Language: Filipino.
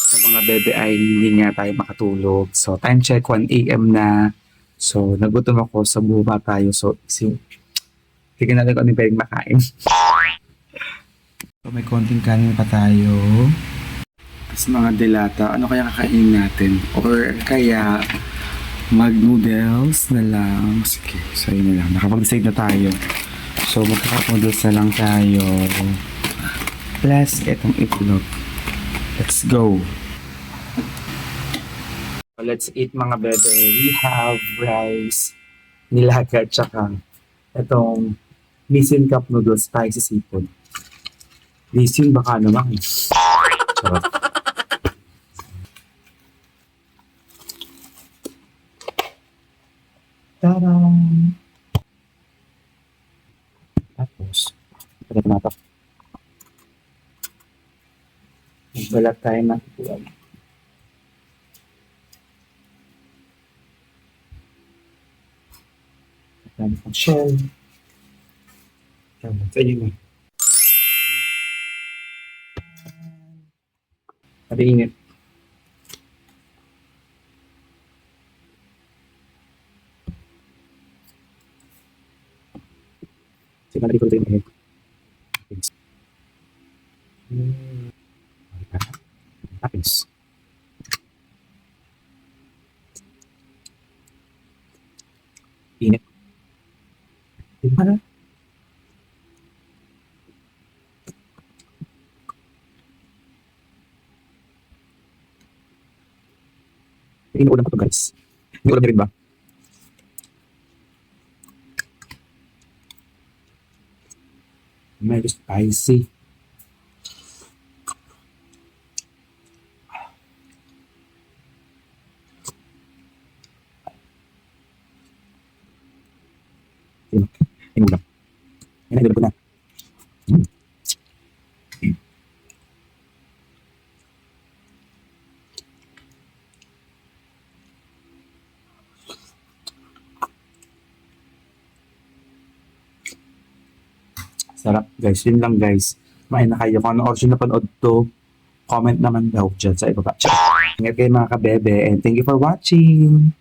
Sa mga bebe ay hindi nga tayo makatulog. So, time check, 1 a.m. na. So, nagutom ako sa buba tayo. So, tignan natin kung ano yung pwedeng makain. So, may konting kanin pa tayo. Tapos mga delata, ano kaya kakainin natin? Or kaya mag-noodles na lang. Sige, so yun na lang. Nakapag-decide na tayo. So, magkaka-noodles na lang tayo. Plus, itong itlog. Let's go! So, let's eat mga bebe. We have rice, nilaga, tsaka itong Nissin Cup Noodles, spicy seafood. Nissin baka naman. Charot. Tarang! Tapos, pwede na ito. Magbalat tayo ng itlog. Dami pang shell. Tama, sa inyo na. Sabi init. Sige, nalito ko ito yung egg. Tapos. Init. Di ba na? Inuulam ko to guys. Inuulam niyo rin ba? Medyo spicy. Inuulam. Inuulam ko na. Sarap guys. Yun lang guys. Kumain na kayo. Kung ano oras yung napanood to, comment naman daw dyan sa ibaba. Ingat kayo mga kabebe and thank you for watching.